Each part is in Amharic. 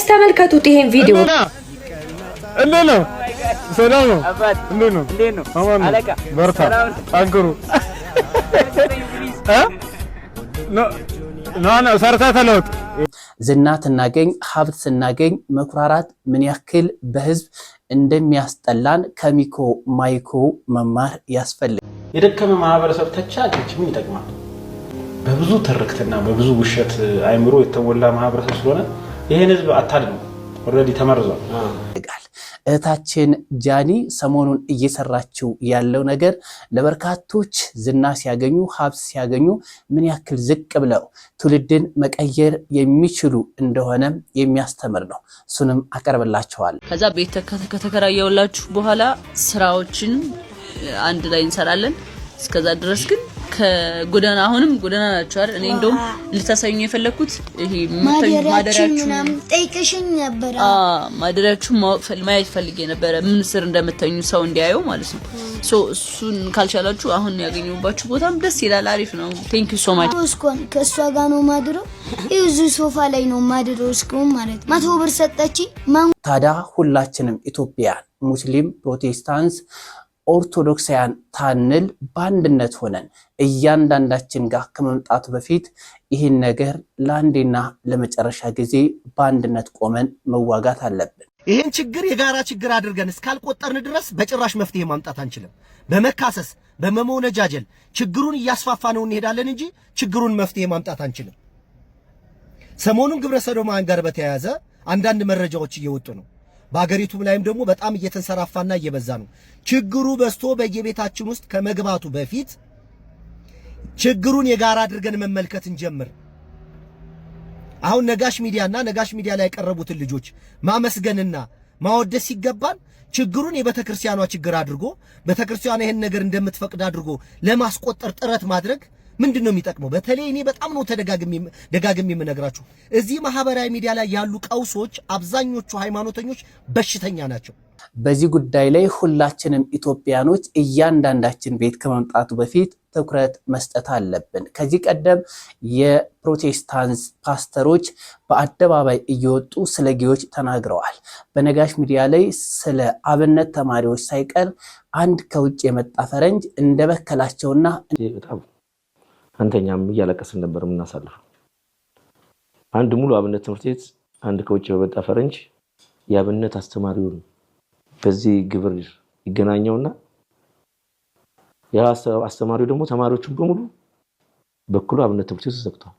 ጋይስ ተመልከቱት ይሄን ቪዲዮ። እንዴት ነው? ሰላም ነው? እንዴት ነው? አለቃ በርታ አንክሩ ኖ ሰርታ ተለውጥ። ዝና ስናገኝ ሀብት ስናገኝ መኩራራት ምን ያክል በህዝብ እንደሚያስጠላን ከሚኮ ማይኮ መማር ያስፈልጋል። የደከመ ማህበረሰብ ተቻለች ምን ይጠቅማል? በብዙ ትርክትና በብዙ ውሸት አይምሮ የተሞላ ማህበረሰብ ስለሆነ ይሄን ህዝብ አታድነው። ኦሬዲ ተመርዟል። እህታችን ጃኒ ሰሞኑን እየሰራችው ያለው ነገር ለበርካቶች ዝና ሲያገኙ ሀብት ሲያገኙ ምን ያክል ዝቅ ብለው ትውልድን መቀየር የሚችሉ እንደሆነ የሚያስተምር ነው። እሱንም አቀርብላችኋለሁ። ከዛ ቤት ከተከራየውላችሁ በኋላ ስራዎችን አንድ ላይ እንሰራለን። እስከዛ ድረስ ግን ከጎዳና አሁንም ጎዳና ናችሁ አይደል? እኔ እንደውም ልታሳዩኝ የፈለኩት ይሄ ማደሪያችሁ ጠይቀሽኝ ነበር። ማደሪያችሁ ማየት ፈልጌ ነበር፣ ምን ስር እንደምተኙ ሰው እንዲያየው ማለት ነው። እሱን ካልቻላችሁ አሁን ያገኘሁባችሁ ቦታም ደስ ይላል፣ አሪፍ ነው። ቴንክ ዩ ሶ ማች። እስኮን ከሷ ጋር ነው ማድረው፣ እዚህ ሶፋ ላይ ነው ማድረው። እስኮን ማለት 100 ብር ሰጠች። ታዲያ ሁላችንም ኢትዮጵያን ሙስሊም፣ ፕሮቴስታንት ኦርቶዶክሳውያን ታንል በአንድነት ሆነን እያንዳንዳችን ጋር ከመምጣቱ በፊት ይህን ነገር ለአንዴና ለመጨረሻ ጊዜ በአንድነት ቆመን መዋጋት አለብን። ይህን ችግር የጋራ ችግር አድርገን እስካልቆጠርን ድረስ በጭራሽ መፍትሄ ማምጣት አንችልም። በመካሰስ በመሞነጃጀል ችግሩን እያስፋፋ ነው እንሄዳለን እንጂ ችግሩን መፍትሄ ማምጣት አንችልም። ሰሞኑን ግብረ ሰዶማውያን ጋር በተያያዘ አንዳንድ መረጃዎች እየወጡ ነው። በአገሪቱም ላይም ደግሞ በጣም እየተንሰራፋና እየበዛ ነው። ችግሩ በስቶ በየቤታችን ውስጥ ከመግባቱ በፊት ችግሩን የጋራ አድርገን መመልከት እንጀምር። አሁን ነጋሽ ሚዲያ ላይ ያቀረቡትን ልጆች ማመስገንና ማወደስ ሲገባን ችግሩን የቤተክርስቲያኗ ችግር አድርጎ ቤተክርስቲያኗ ይሄን ነገር እንደምትፈቅድ አድርጎ ለማስቆጠር ጥረት ማድረግ ምንድነው የሚጠቅመው? በተለይ እኔ በጣም ነው ደጋግሜ የምነግራችሁ እዚህ ማህበራዊ ሚዲያ ላይ ያሉ ቀውሶች አብዛኞቹ ሃይማኖተኞች በሽተኛ ናቸው። በዚህ ጉዳይ ላይ ሁላችንም ኢትዮጵያኖች እያንዳንዳችን ቤት ከመምጣቱ በፊት ትኩረት መስጠት አለብን። ከዚህ ቀደም የፕሮቴስታንት ፓስተሮች በአደባባይ እየወጡ ስለ ጌዎች ተናግረዋል። በነጋሽ ሚዲያ ላይ ስለ አብነት ተማሪዎች ሳይቀር አንድ ከውጭ የመጣ ፈረንጅ እንደበከላቸውና አንተኛም እያለቀስን ነበር የምናሳልፈው። አንድ ሙሉ አብነት ትምህርት ቤት አንድ ከውጭ በመጣ ፈረንጅ የአብነት አስተማሪውን በዚህ ግብር ይገናኘውና ያ አስተማሪው ደግሞ ተማሪዎቹን በሙሉ በኩሉ አብነት ትምህርት ቤት ተዘግቷል።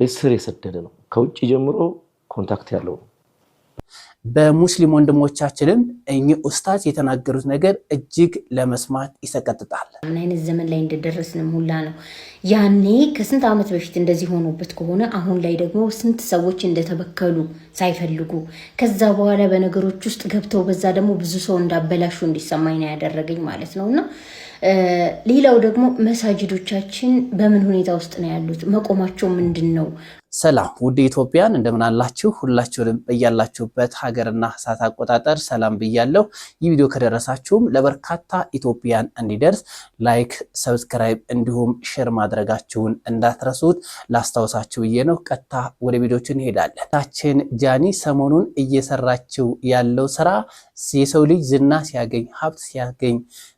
ስር የሰደደ ነው። ከውጭ ጀምሮ ኮንታክት ያለው ነው። በሙስሊም ወንድሞቻችንም እኚህ ኡስታዝ የተናገሩት ነገር እጅግ ለመስማት ይሰቀጥጣል። ምን አይነት ዘመን ላይ እንደደረስንም ሁላ ነው። ያኔ ከስንት ዓመት በፊት እንደዚህ ሆኖበት ከሆነ አሁን ላይ ደግሞ ስንት ሰዎች እንደተበከሉ ሳይፈልጉ ከዛ በኋላ በነገሮች ውስጥ ገብተው በዛ ደግሞ ብዙ ሰው እንዳበላሹ እንዲሰማኝ ነው ያደረገኝ ማለት ነውና ሌላው ደግሞ መሳጅዶቻችን በምን ሁኔታ ውስጥ ነው ያሉት? መቆማቸው ምንድነው? ሰላም ውድ ኢትዮጵያን እንደምን አላችሁ? ሁላችሁንም በያላችሁበት ሀገርና ሰዓት አቆጣጠር ሰላም ብያለሁ። ይህ ቪዲዮ ከደረሳችሁም ለበርካታ ኢትዮጵያን እንዲደርስ ላይክ፣ ሰብስክራይብ እንዲሁም ሼር ማድረጋችሁን እንዳትረሱት ላስታውሳችሁ ብዬ ነው። ቀጥታ ወደ ቪዲዮቹ እንሄዳለን። ታችን ጃኒ ሰሞኑን እየሰራችው ያለው ስራ የሰው ልጅ ዝና ሲያገኝ ሀብት ሲያገኝ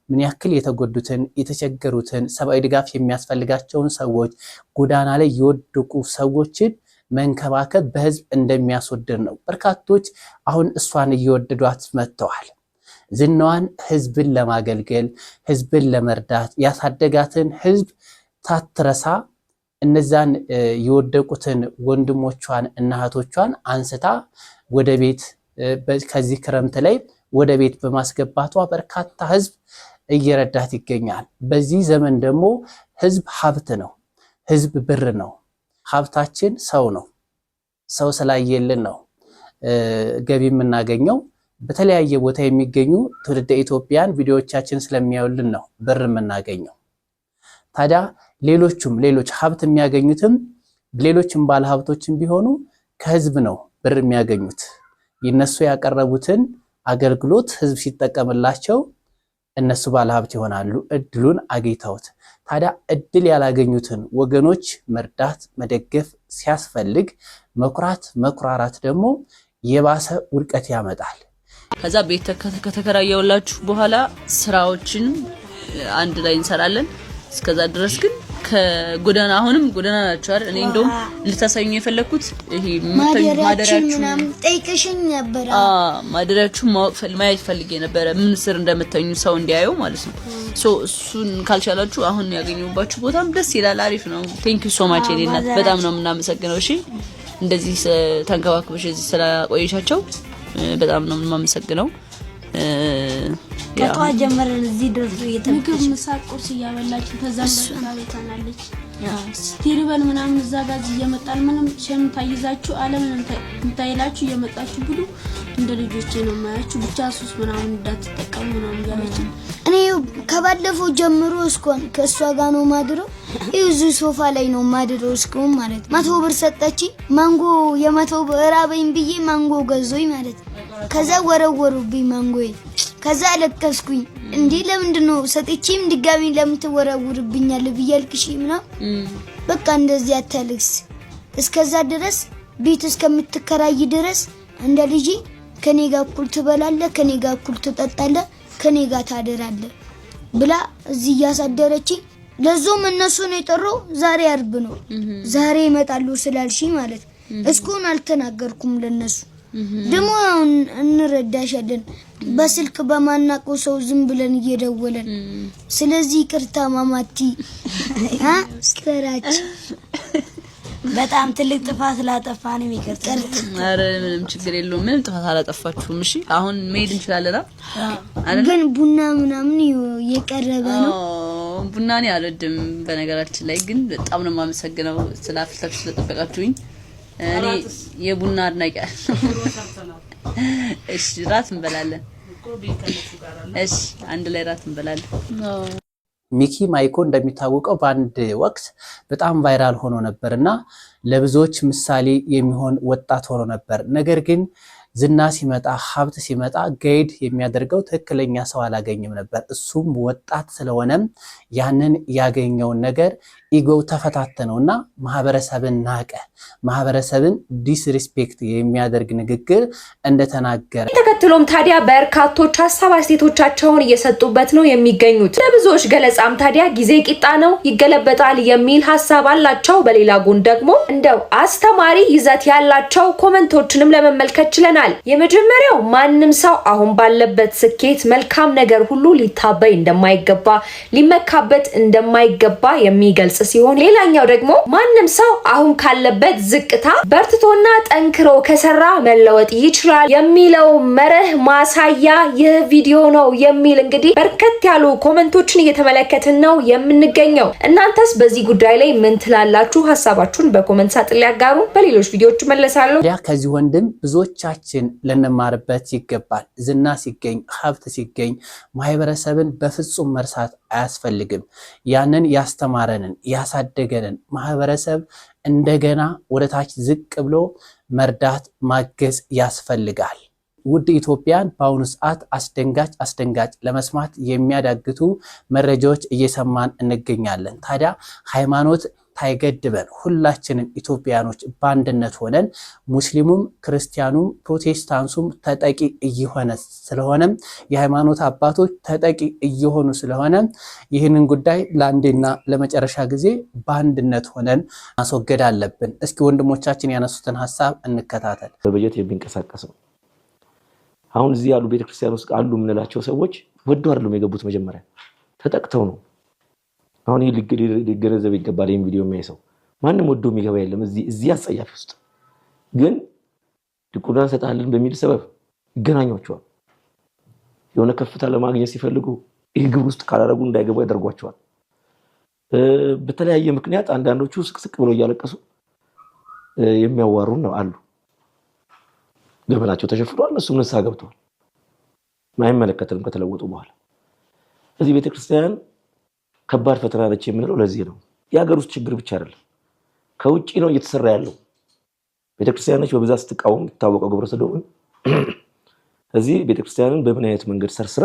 ምን ያክል የተጎዱትን የተቸገሩትን ሰብአዊ ድጋፍ የሚያስፈልጋቸውን ሰዎች ጎዳና ላይ የወደቁ ሰዎችን መንከባከብ በህዝብ እንደሚያስወድድ ነው። በርካቶች አሁን እሷን እየወደዷት መጥተዋል። ዝናዋን ህዝብን ለማገልገል ህዝብን ለመርዳት ያሳደጋትን ህዝብ ታትረሳ እነዛን የወደቁትን ወንድሞቿን እና እህቶቿን አንስታ ወደ ቤት ከዚህ ክረምት ላይ ወደ ቤት በማስገባቷ በርካታ ህዝብ እየረዳት ይገኛል። በዚህ ዘመን ደግሞ ህዝብ ሀብት ነው። ህዝብ ብር ነው። ሀብታችን ሰው ነው። ሰው ስላየልን ነው ገቢ የምናገኘው። በተለያየ ቦታ የሚገኙ ትውልደ ኢትዮጵያን ቪዲዮዎቻችን ስለሚያዩልን ነው ብር የምናገኘው። ታዲያ ሌሎች ሀብት የሚያገኙትም ሌሎችም ባለ ሀብቶችም ቢሆኑ ከህዝብ ነው ብር የሚያገኙት። ይነሱ ያቀረቡትን አገልግሎት ህዝብ ሲጠቀምላቸው እነሱ ባለሀብት ይሆናሉ፣ እድሉን አግኝተውት። ታዲያ እድል ያላገኙትን ወገኖች መርዳት መደገፍ ሲያስፈልግ መኩራራት ደግሞ የባሰ ውድቀት ያመጣል። ከዛ ቤት ከተከራየውላችሁ በኋላ ስራዎችን አንድ ላይ እንሰራለን። እስከዛ ድረስ ግን ከጎዳና አሁንም ጎዳና ናችሁ አይደል? እኔ እንደውም ልታሳዩኝ የፈለኩት ይሄ ማደሪያችሁ ምናምን ጠይቀሽኝ ነበር። ማደሪያችሁ ማየት ፈልጌ ነበር፣ ምን ስር እንደምተኙ ሰው እንዲያየው ማለት ነው። እሱን ካልቻላችሁ አሁን ያገኙባችሁ ቦታም ደስ ይላል፣ አሪፍ ነው። ቴንክ ዩ ሶ ማች የኔናት በጣም ነው የምናመሰግነው። እሺ እንደዚህ ተንከባክበሽ እዚህ ስላቆየሻቸው በጣም ነው የማመሰግነው። ከጧት ጀምረን እዚህ ድረስ ምግብ ምሳ ቁርስ እያበላችሁ ከዛም በታለች ስቲሪበል ምናምን እዛ ጋር እየመጣል ምንም ሸምታ ይዛችሁ ዓለምን እንታይላችሁ እየመጣችሁ ብሉ እንደ ልጆቼ ነው ማያችሁ ብቻ ሱስ ምናምን እንዳትጠቀሙ ነው ያለች። እኔ ከባለፈው ጀምሮ እስኮን ከሷ ጋር ነው ማድረው እዚህ ሶፋ ላይ ነው ማድረው እስኮን ማለት 100 ብር ሰጠች። ማንጎ የ100 ብር ራበኝ ብዬ ማንጎ ገዞኝ ማለት ከዛ ወረወሩብኝ ማንጎዬ። ከዛ አለቀስኩኝ። እንዴ ለምንድነው ሰጥቼም ድጋሚ ለምን ትወረውርብኛለህ ብያልክሽ ነው። በቃ እንደዚህ አታልቅስ፣ እስከዛ ድረስ ቤት እስከምትከራይ ድረስ እንደ ልጅ ከኔ ጋር እኩል ትበላለህ፣ ከኔ ጋር እኩል ትጠጣለህ፣ ከኔ ጋር ታደራለህ ብላ እዚህ ያሳደረች። ለዞም እነሱ ነው የጠራው። ዛሬ አርብ ነው፣ ዛሬ ይመጣሉ ስላልሽ ማለት እስኩን አልተናገርኩም ለነሱ። ደሞ እንረዳሻለን በስልክ በማናቆ ሰው ዝም ብለን እየደወለን። ስለዚህ ይቅርታ ማማቲ ስተራች በጣም ትልቅ ጥፋት ላጠፋን ይቅርታ። አረ ምንም ችግር የለውም፣ ምንም ጥፋት አላጠፋችሁም። እሺ አሁን መሄድ እንችላለን አይደል? ግን ቡና ምናምን እየቀረበ ነው። ቡና ነው ያልወድም በነገራችን ላይ፣ ግን በጣም ነው የማመሰግነው ስላፍልታችሁ ስለጠበቃችሁኝ። እኔ የቡና አድናቂ። እሺ ራት እንበላለን። እሺ አንድ ላይ ራት እንበላለን። ሚኪ ማይኮ እንደሚታወቀው በአንድ ወቅት በጣም ቫይራል ሆኖ ነበርና ለብዙዎች ምሳሌ የሚሆን ወጣት ሆኖ ነበር። ነገር ግን ዝና ሲመጣ ሀብት ሲመጣ ጋይድ የሚያደርገው ትክክለኛ ሰው አላገኘም ነበር። እሱም ወጣት ስለሆነም ያንን ያገኘውን ነገር ኢጎው ተፈታተነውና ማህበረሰብን ናቀ። ማህበረሰብን ዲስሪስፔክት የሚያደርግ ንግግር እንደተናገረ ተከትሎም ታዲያ በርካቶች ሐሳብ አስተያየቶቻቸውን እየሰጡበት ነው የሚገኙት። ለብዙዎች ገለጻም ታዲያ ጊዜ ቂጣ ነው ይገለበጣል የሚል ሐሳብ አላቸው። በሌላ ጎን ደግሞ እንደው አስተማሪ ይዘት ያላቸው ኮሜንቶችንም ለመመልከት ችለናል። የመጀመሪያው ማንም ሰው አሁን ባለበት ስኬት መልካም ነገር ሁሉ ሊታበይ እንደማይገባ ሊመካበት እንደማይገባ የሚገልጽ ሲሆን፣ ሌላኛው ደግሞ ማንም ሰው አሁን ካለበት ዝቅታ በርትቶና ጠንክሮ ከሰራ መለወጥ ይችላል የሚለው መርህ ማሳያ ይህ ቪዲዮ ነው የሚል እንግዲህ በርከት ያሉ ኮሜንቶችን እየተመለከትን ነው የምንገኘው። እናንተስ በዚህ ጉዳይ ላይ ምን ትላላችሁ? ሐሳባችሁን በኮሜንት ሳጥን ላይ አጋሩ። በሌሎች ቪዲዮዎች መለሳለሁ። ከዚህ ወንድም ብዙዎቻችን ልንማርበት ይገባል። ዝና ሲገኝ ሀብት ሲገኝ ማህበረሰብን በፍጹም መርሳት አያስፈልግም። ያንን ያስተማረንን ያሳደገንን ማህበረሰብ እንደገና ወደታች ዝቅ ብሎ መርዳት ማገዝ ያስፈልጋል። ውድ ኢትዮጵያን በአሁኑ ሰዓት አስደንጋጭ ለመስማት የሚያዳግቱ መረጃዎች እየሰማን እንገኛለን። ታዲያ ሃይማኖት ታይገድበን ሁላችንም ኢትዮጵያኖች በአንድነት ሆነን ሙስሊሙም ክርስቲያኑም ፕሮቴስታንቱም ተጠቂ እየሆነ ስለሆነም የሃይማኖት አባቶች ተጠቂ እየሆኑ ስለሆነ ይህንን ጉዳይ ለአንዴና ለመጨረሻ ጊዜ በአንድነት ሆነን ማስወገድ አለብን። እስኪ ወንድሞቻችን ያነሱትን ሐሳብ እንከታተል። በበጀት የሚንቀሳቀሰው አሁን እዚህ ያሉ ቤተክርስቲያን ውስጥ አሉ የምንላቸው ሰዎች ወደው አይደለም የገቡት፣ መጀመሪያ ተጠቅተው ነው። አሁን ይሄ ሊገነዘብ ይገባል። ይሄን ቪዲዮ የሚያይ ሰው ማንም ወዶ የሚገባ የለም እዚህ አጸያፊ ውስጥ። ግን ድቁና እንሰጣለን በሚል ሰበብ ይገናኟቸዋል። የሆነ ከፍታ ለማግኘት ሲፈልጉ ይሄ ግብር ውስጥ ካላረጉ እንዳይገቡ ያደርጓቸዋል። በተለያየ ምክንያት አንዳንዶቹ ስቅስቅ ብለው እያለቀሱ የሚያዋሩ ነው አሉ። ገበናቸው ተሸፍኗል፣ እነሱም ንስሐ ገብተዋል። አይመለከተንም ከተለወጡ በኋላ። እዚህ ቤተክርስቲያን ከባድ ፈተና ነች የምንለው ለዚህ ነው። የሀገር ውስጥ ችግር ብቻ አይደለም፣ ከውጪ ነው እየተሰራ ያለው። ቤተክርስቲያኖች በብዛት ስትቃወም የምትታወቀው ግብረ ሰዶምን እዚህ ቤተክርስቲያንን በምን አይነት መንገድ ሰርስረ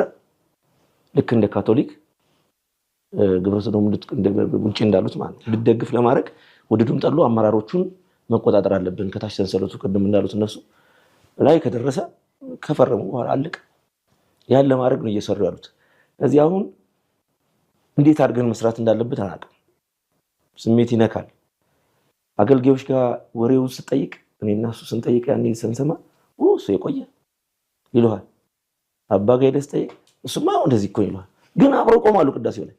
ልክ እንደ ካቶሊክ ግብረ ሰዶም ውጪ እንዳሉት ማለት ነው ልትደግፍ ለማድረግ ወደዱም ጠሉ አመራሮቹን መቆጣጠር አለብን። ከታች ሰንሰለቱ ቅድም እንዳሉት እነሱ ላይ ከደረሰ ከፈረሙ በኋላ አለቀ። ያን ለማድረግ ነው እየሰሩ ያሉት። እዚህ አሁን እንዴት አድርገን መስራት እንዳለበት አናውቅም። ስሜት ይነካል። አገልጋዮች ጋር ወሬው ስጠይቅ እኔና እሱ ስንጠይቅ ያኔ ስንሰማ እሱ የቆየ ይለዋል። አባ ጋር ሄደህ ስጠይቅ እሱማ እንደዚህ እኮ ይለዋል። ግን አብረው ቆማሉ። ቅዳሴው ላይ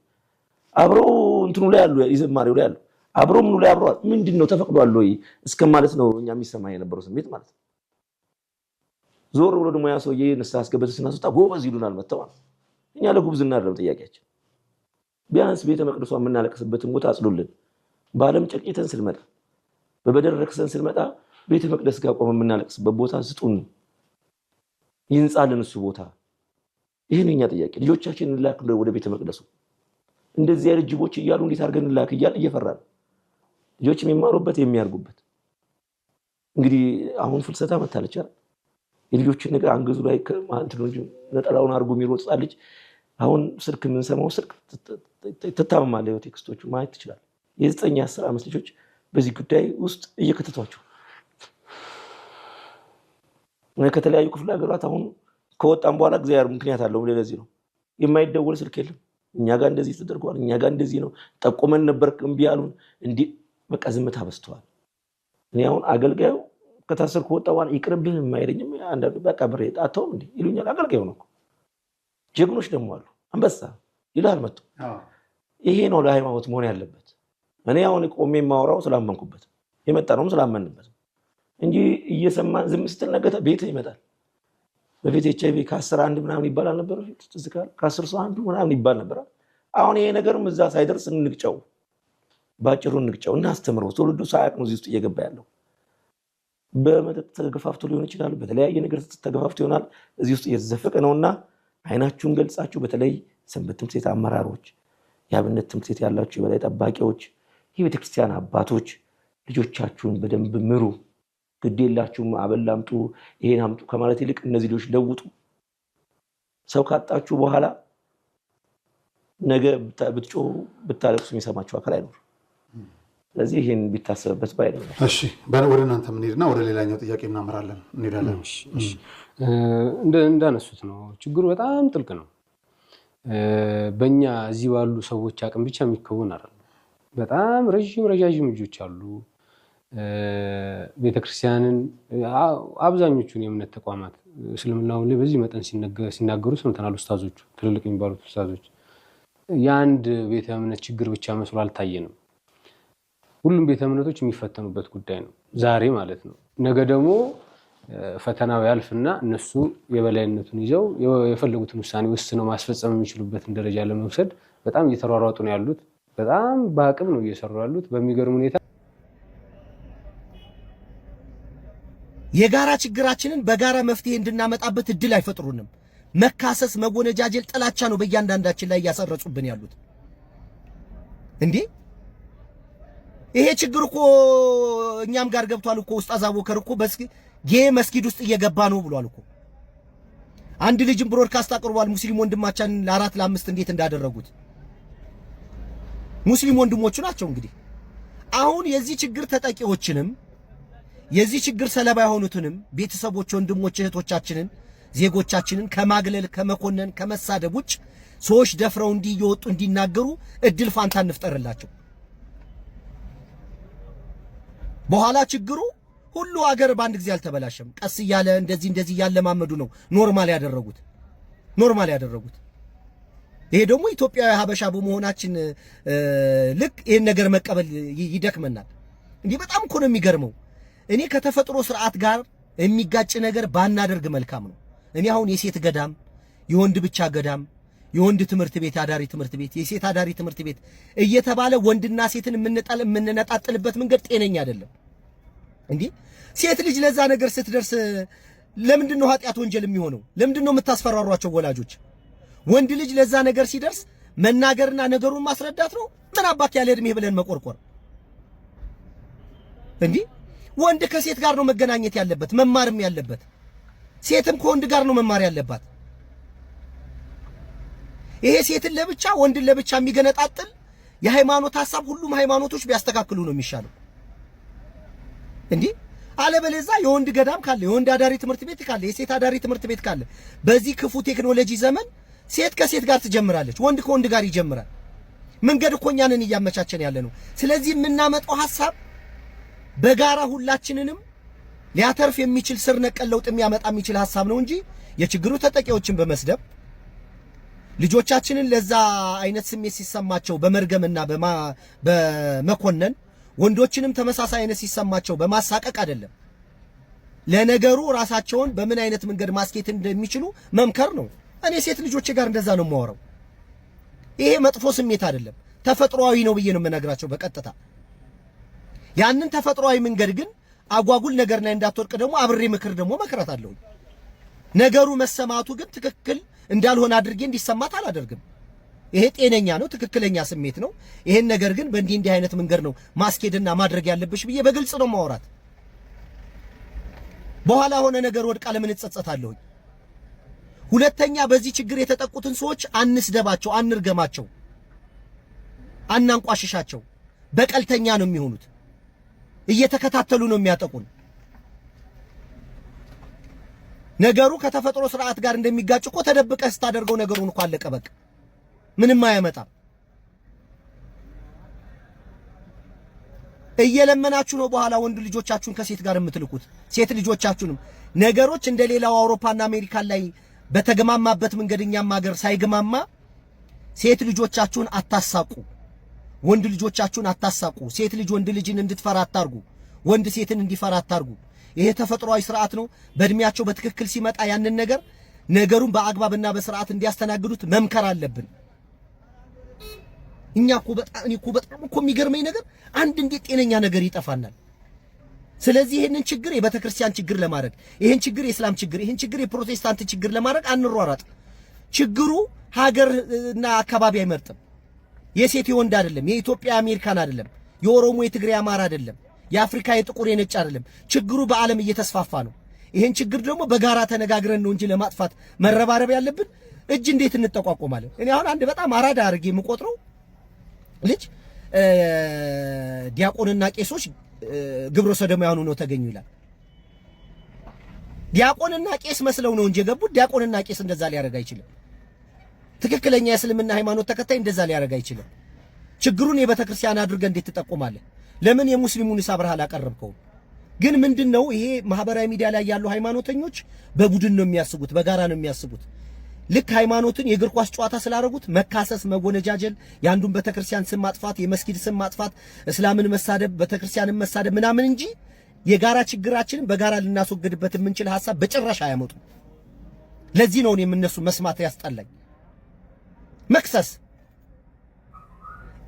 አብረው እንትኑ ላይ ያሉ ይዘማሪው ላይ ያሉ አብረው ምኑ ላይ አብረው ምንድነው ተፈቅዷል ወይ እስከማለት ነው እኛ የሚሰማ የነበረው ስሜት ማለት ነው። ዞር ብሎ ደግሞ ያ ሰውዬ ንስሐ አስገበተ ስናስወጣ ጎበዝ ይሉናል መተው። እኛ ለጉብዝና አይደለም ጥያቄያችን። ቢያንስ ቤተ መቅደሷ የምናለቅስበትን ቦታ አጽዱልን። በዓለም ጨቅጭተን ስንመጣ በበደል ረክሰን ስንመጣ ቤተ መቅደስ ጋር ቆመን የምናለቅስበት ቦታ ስጡን፣ ይንጻልን እሱ ቦታ። ይሄን እኛ ጥያቄ። ልጆቻችንን እንላክ ወደ ቤተ መቅደሱ። እንደዚህ አይነት ጅቦች እያሉ እንዴት አድርገን እንላክ እያልን እየፈራን ልጆች የሚማሩበት የሚያርጉበት። እንግዲህ አሁን ፍልሰታ መታለች አይደል? የልጆችን ነገር አንገዙ ላይ ማለት ነው ነጠላውን አድርጎ የሚሮጥ ልጅ አሁን ስልክ የምንሰማው ስልክ ተታመማለ። ቴክስቶቹ ማየት ትችላል። የ9 10 ዓመት ልጆች በዚህ ጉዳይ ውስጥ እየከተቷቸው ከተለያዩ ክፍለ ሀገራት አሁን ከወጣን በኋላ እግዚአብሔር ምክንያት አለው። ለዚህ ነው የማይደወል ስልክ የለም። እኛ ጋር እንደዚህ ተደርጓል፣ እኛ ጋር እንደዚህ ነው ጠቆመን ነበር እምቢ አሉን። እንዴ በቃ ዝምታ በስተዋል። እኔ አሁን አገልጋዩ ከታሰርኩ ወጣ በኋላ ይቅርብህ የማይለኝም አንዳንዱ በቃ ብሬ ጣተው እንዴ ይሉኛል። አገልጋዩ ነው እኮ። ጀግኖች ደግሞ አሉ። አንበሳ ይላል መጥቶ። ይሄ ነው ለሃይማኖት መሆን ያለበት። እኔ አሁን ቆሜ የማወራው ስላመንኩበት የመጣ ነው ስላመንበት እንጂ እየሰማን ዝም ስትል ነገ ቤት ይመጣል። በፊት ኤችአይቪ ከ10 አንድ ምናምን ይባላል ነበር። ከ10 ሰው አንዱ ምናምን ይባል ነበር። አሁን ይሄ ነገርም እዛ ሳይደርስ እንግጨው፣ ባጭሩ እንግጨው እና አስተምረው። ትውልዱ ሳያውቅ ነው እዚህ ውስጥ እየገባ ያለው። በመጠጥ ተገፋፍቶ ሊሆን ይችላል፣ በተለያየ ነገር ተገፋፍቶ ይሆናል። እዚህ ውስጥ እየተዘፈቀ ነውና አይናችሁን ገልጻችሁ በተለይ ሰንበት ትምህርት ቤት አመራሮች፣ የአብነት ትምህርት ቤት ያላችሁ የበላይ ጠባቂዎች፣ የቤተክርስቲያን አባቶች ልጆቻችሁን በደንብ ምሩ። ግዴላችሁም አበላምጡ ይሄን አምጡ ከማለት ይልቅ እነዚህ ልጆች ለውጡ። ሰው ካጣችሁ በኋላ ነገ ብትጮሁ ብታለቅሱ የሚሰማችሁ አካል አይኖር። ስለዚህ ይሄን ቢታሰብበት ባይ ነው። እሺ ወደ እናንተ ምን ሄድና ወደ ሌላኛው ጥያቄ እናመራለን እንሄዳለን። እሺ እንዳነሱት ነው ችግሩ በጣም ጥልቅ ነው። በእኛ እዚህ ባሉ ሰዎች አቅም ብቻ የሚከወን አይደለም። በጣም ረዣዥም ልጆች አሉ። ቤተክርስቲያንን አብዛኞቹን የእምነት ተቋማት እስልምናው ላይ በዚህ መጠን ሲናገሩ ሰምተናል። ኡስታዞቹ ትልልቅ የሚባሉት ኡስታዞች የአንድ ቤተ እምነት ችግር ብቻ መስሎ አልታየንም። ሁሉም ቤተ እምነቶች የሚፈተኑበት ጉዳይ ነው ዛሬ ማለት ነው። ነገ ደግሞ ፈተናው ያልፍና እነሱ የበላይነቱን ይዘው የፈለጉትን ውሳኔ ወስነው ማስፈጸም የሚችሉበትን ደረጃ ለመውሰድ በጣም እየተሯሯጡ ነው ያሉት። በጣም በአቅም ነው እየሰሩ ያሉት በሚገርም ሁኔታ። የጋራ ችግራችንን በጋራ መፍትሄ እንድናመጣበት እድል አይፈጥሩንም። መካሰስ፣ መወነጃጀል፣ ጥላቻ ነው በእያንዳንዳችን ላይ እያሰረጹብን ያሉት። እንዴ ይሄ ችግር እኮ እኛም ጋር ገብቷል እኮ። ኡስታዝ አቡበከር እኮ መስጊድ ውስጥ እየገባ ነው ብሏል እኮ። አንድ ልጅም ብሮድካስት አቅርቧል። ሙስሊም ወንድማችን ለ4 ለ5 እንዴት እንዳደረጉት ሙስሊም ወንድሞቹ ናቸው። እንግዲህ አሁን የዚህ ችግር ተጠቂዎችንም የዚህ ችግር ሰለባ የሆኑትንም ቤተሰቦች፣ ወንድሞች፣ እህቶቻችንን፣ ዜጎቻችንን ከማግለል ከመኮነን ከመሳደብ ውጭ ሰዎች ደፍረው እንዲወጡ እንዲናገሩ እድል ፋንታ እንፍጠርላቸው። በኋላ ችግሩ ሁሉ ሀገር በአንድ ጊዜ አልተበላሸም። ቀስ እያለ እንደዚህ ያለማመዱ ነው ኖርማል ያደረጉት። ይሄ ደግሞ ኢትዮጵያዊ ሀበሻ በመሆናችን ልክ ይሄን ነገር መቀበል ይደክመናል። እንዲህ በጣም እኮ ነው የሚገርመው። እኔ ከተፈጥሮ ስርዓት ጋር የሚጋጭ ነገር ባናደርግ መልካም ነው። እኔ አሁን የሴት ገዳም፣ የወንድ ብቻ ገዳም፣ የወንድ ትምህርት ቤት፣ አዳሪ ትምህርት ቤት፣ የሴት አዳሪ ትምህርት ቤት እየተባለ ወንድና ሴትን የምንነጣጥልበት መንገድ ጤነኛ አይደለም። እንዴ ሴት ልጅ ለዛ ነገር ስትደርስ ለምንድን ነው ኃጢአት ወንጀል የሚሆነው? ለምንድን ነው የምታስፈራሯቸው ወላጆች? ወንድ ልጅ ለዛ ነገር ሲደርስ መናገርና ነገሩን ማስረዳት ነው። ምን አባክ ያለ እድሜ ብለን መቆርቆር? እንዴ ወንድ ከሴት ጋር ነው መገናኘት ያለበት መማርም ያለበት። ሴትም ከወንድ ጋር ነው መማር ያለባት። ይሄ ሴትን ለብቻ ወንድን ለብቻ የሚገነጣጥል የሃይማኖት ሐሳብ ሁሉም ሃይማኖቶች ቢያስተካክሉ ነው የሚሻለው እንዴ አለበለዚያ የወንድ ገዳም ካለ የወንድ አዳሪ ትምህርት ቤት ካለ የሴት አዳሪ ትምህርት ቤት ካለ በዚህ ክፉ ቴክኖሎጂ ዘመን ሴት ከሴት ጋር ትጀምራለች፣ ወንድ ከወንድ ጋር ይጀምራል። መንገድ እኮ እኛ ነን እያመቻቸን ያለ ነው። ስለዚህ የምናመጣው ሐሳብ በጋራ ሁላችንንም ሊያተርፍ የሚችል ስር ነቀል ለውጥ የሚያመጣ የሚችል ሐሳብ ነው እንጂ የችግሩ ተጠቂዎችን በመስደብ ልጆቻችንን ለዛ አይነት ስሜት ሲሰማቸው በመርገምና በመኮነን ወንዶችንም ተመሳሳይ አይነት ሲሰማቸው በማሳቀቅ አይደለም። ለነገሩ ራሳቸውን በምን አይነት መንገድ ማስኬት እንደሚችሉ መምከር ነው። እኔ ሴት ልጆቼ ጋር እንደዛ ነው የማወራው። ይሄ መጥፎ ስሜት አይደለም፣ ተፈጥሯዊ ነው ብዬ ነው የምነግራቸው በቀጥታ። ያንን ተፈጥሯዊ መንገድ ግን አጓጉል ነገር ላይ እንዳትወርቅ ደግሞ አብሬ ምክር ደግሞ መክራታለሁ። ነገሩ መሰማቱ ግን ትክክል እንዳልሆነ አድርጌ እንዲሰማት አላደርግም። ይሄ ጤነኛ ነው፣ ትክክለኛ ስሜት ነው። ይሄን ነገር ግን በእንዲህ አይነት መንገድ ነው ማስኬድና ማድረግ ያለብሽ ብዬ በግልጽ ነው ማወራት። በኋላ ሆነ ነገር ወድቃ ለምን እጸጸታለሁ? ሁለተኛ በዚህ ችግር የተጠቁትን ሰዎች አንስደባቸው፣ አንርገማቸው፣ አናንቋሽሻቸው። በቀልተኛ ነው የሚሆኑት። እየተከታተሉ ነው የሚያጠቁን። ነገሩ ከተፈጥሮ ስርዓት ጋር እንደሚጋጭ እኮ ተደብቀህ ስታደርገው ነገሩን እኮ አለቀ በቃ። ምንም አያመጣም። እየለመናችሁ ነው በኋላ ወንድ ልጆቻችሁን ከሴት ጋር የምትልኩት። ሴት ልጆቻችሁንም ነገሮች እንደሌላው አውሮፓና አሜሪካ ላይ በተገማማበት መንገድኛም ሀገር ሳይገማማ ሴት ልጆቻችሁን አታሳቁ፣ ወንድ ልጆቻችሁን አታሳቁ። ሴት ልጅ ወንድ ልጅን እንድትፈራ አታርጉ፣ ወንድ ሴትን እንዲፈራ አታርጉ። ይሄ ተፈጥሯዊ ስርዓት ነው። በእድሜያቸው በትክክል ሲመጣ ያንን ነገሩን በአግባብና በስርዓት እንዲያስተናግዱት መምከር አለብን። እኛ እኮ በጣም የሚገርመኝ ነገር አንድ እንዴት ጤነኛ ነገር ይጠፋናል። ስለዚህ ይሄንን ችግር የቤተክርስቲያን ችግር ለማድረግ ይሄን ችግር የእስላም ችግር ይሄን ችግር የፕሮቴስታንት ችግር ለማድረግ አንሯሯጥ። ችግሩ ሀገርና አካባቢ አይመርጥም። የሴት የወንድ አይደለም፣ የኢትዮጵያ አሜሪካን አይደለም፣ የኦሮሞ የትግሬ አማራ አይደለም፣ የአፍሪካ የጥቁር የነጭ አይደለም። ችግሩ በዓለም እየተስፋፋ ነው። ይሄን ችግር ደግሞ በጋራ ተነጋግረን ነው እንጂ ለማጥፋት መረባረብ ያለብን እጅ እንዴት እንጠቋቆማለን? እኔ አሁን አንድ በጣም አራዳ አድርጌ የምቆጥረው ልጅ ዲያቆንና ቄሶች ግብረ ሰዶማውያን ሆነው ተገኙ ይላል። ዲያቆንና ቄስ መስለው ነው እንጂ የገቡት ዲያቆንና ቄስ እንደዛ ሊያደርግ አይችልም። ትክክለኛ የእስልምና ሃይማኖት ተከታይ እንደዛ ሊያደርግ አይችልም። ችግሩን የቤተክርስቲያን አድርገህ እንዴት ትጠቁማለህ? ለምን የሙስሊሙን አብረህ አላቀረብከውም? ግን ምንድነው ይሄ ማህበራዊ ሚዲያ ላይ ያሉ ሃይማኖተኞች በቡድን ነው የሚያስቡት፣ በጋራ ነው የሚያስቡት። ልክ ሃይማኖትን የእግር ኳስ ጨዋታ ስላደረጉት መካሰስ፣ መወነጃጀል፣ ያንዱን ቤተክርስቲያን ስም ማጥፋት፣ የመስጊድ ስም ማጥፋት፣ እስላምን መሳደብ፣ ቤተክርስቲያንን መሳደብ ምናምን እንጂ የጋራ ችግራችንን በጋራ ልናስወግድበት የምንችል ሐሳብ በጭራሽ አያመጡ። ለዚህ ነው የምነሱ መስማት ያስጠላኝ። መክሰስ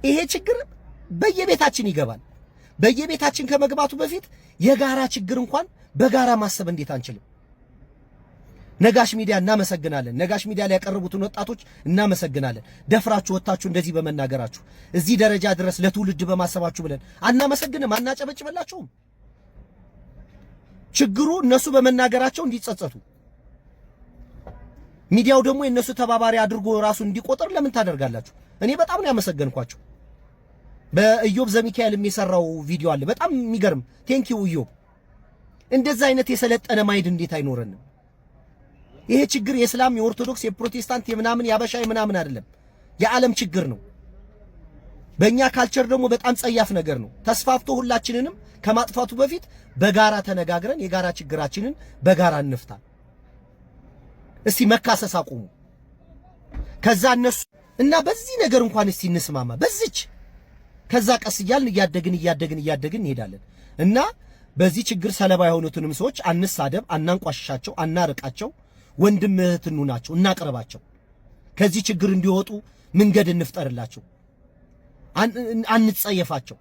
ይሄ ችግር በየቤታችን ይገባል። በየቤታችን ከመግባቱ በፊት የጋራ ችግር እንኳን በጋራ ማሰብ እንዴት አንችልም? ነጋሽ ሚዲያ እናመሰግናለን። ነጋሽ ሚዲያ ላይ ያቀረቡትን ወጣቶች እናመሰግናለን። ደፍራችሁ ወጣችሁ እንደዚህ በመናገራችሁ እዚህ ደረጃ ድረስ ለትውልድ በማሰባችሁ ብለን አናመሰግንም፣ አናጨበጭበላችሁም። ችግሩ እነሱ በመናገራቸው እንዲጸጸቱ፣ ሚዲያው ደግሞ የነሱ ተባባሪ አድርጎ ራሱ እንዲቆጥር ለምን ታደርጋላችሁ? እኔ በጣም ነው ያመሰገንኳችሁ። በኢዮብ ዘሚካኤል የሚሰራው ቪዲዮ አለ በጣም የሚገርም። ቴንኪው ኢዮብ። እንደዛ አይነት የሰለጠነ ማይድ እንዴት አይኖረንም? ይሄ ችግር የእስላም፣ የኦርቶዶክስ፣ የፕሮቴስታንት፣ የምናምን ያበሻ ምናምን አይደለም፣ የዓለም ችግር ነው። በእኛ ካልቸር ደግሞ በጣም ጸያፍ ነገር ነው። ተስፋፍቶ ሁላችንንም ከማጥፋቱ በፊት በጋራ ተነጋግረን የጋራ ችግራችንን በጋራ እንፍታ። እስቲ መካሰስ አቁሙ። ከዛ እነሱ እና በዚህ ነገር እንኳን እስቲ እንስማማ በዚች። ከዛ ቀስ እያልን እያደግን እንሄዳለን። እና በዚህ ችግር ሰለባ የሆኑትንም ሰዎች አንሳደብ፣ አናንቋሽሻቸው፣ አናርቃቸው። ወንድም እህትኑ ናቸው፣ እናቅርባቸው። ከዚህ ችግር እንዲወጡ መንገድ እንፍጠርላቸው፣ አንጸየፋቸው።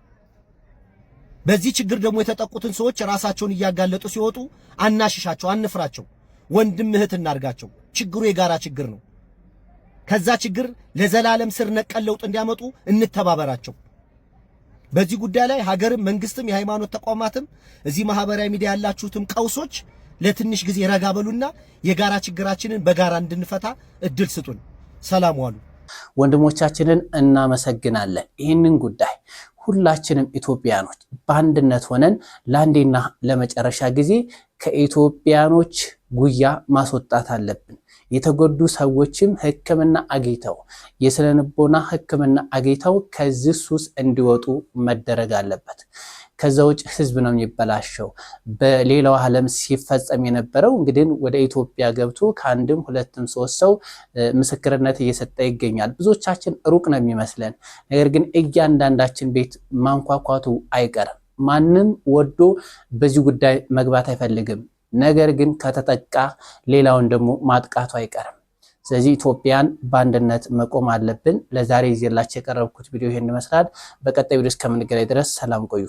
በዚህ ችግር ደግሞ የተጠቁትን ሰዎች ራሳቸውን እያጋለጡ ሲወጡ አናሽሻቸው፣ አንፍራቸው። ወንድም እህት እናርጋቸው። ችግሩ የጋራ ችግር ነው። ከዛ ችግር ለዘላለም ስር ነቀል ለውጥ እንዲያመጡ እንተባበራቸው። በዚህ ጉዳይ ላይ ሀገርም፣ መንግስትም፣ የሃይማኖት ተቋማትም እዚህ ማህበራዊ ሚዲያ ያላችሁትም ቀውሶች ለትንሽ ጊዜ ረጋ በሉና የጋራ ችግራችንን በጋራ እንድንፈታ እድል ስጡን። ሰላም ዋሉ። ወንድሞቻችንን እናመሰግናለን። ይህንን ጉዳይ ሁላችንም ኢትዮጵያኖች በአንድነት ሆነን ለአንዴና ለመጨረሻ ጊዜ ከኢትዮጵያኖች ጉያ ማስወጣት አለብን። የተጎዱ ሰዎችም ሕክምና አግኝተው የስነልቦና ሕክምና አግኝተው ከዚህ ሱስ እንዲወጡ መደረግ አለበት። ከዛ ውጭ ህዝብ ነው የሚበላሸው። በሌላው ዓለም ሲፈጸም የነበረው እንግዲህ ወደ ኢትዮጵያ ገብቶ ከአንድም ሁለትም ሶስት ሰው ምስክርነት እየሰጠ ይገኛል። ብዙዎቻችን ሩቅ ነው የሚመስለን፣ ነገር ግን እያንዳንዳችን ቤት ማንኳኳቱ አይቀርም። ማንም ወዶ በዚህ ጉዳይ መግባት አይፈልግም። ነገር ግን ከተጠቃ ሌላውን ደግሞ ማጥቃቱ አይቀርም። ስለዚህ ኢትዮጵያን በአንድነት መቆም አለብን። ለዛሬ ይዤላችሁ የቀረብኩት ቪዲዮ ይሄን ይመስላል። በቀጣይ ቪዲዮ እስከምንገናኝ ድረስ ሰላም ቆዩ።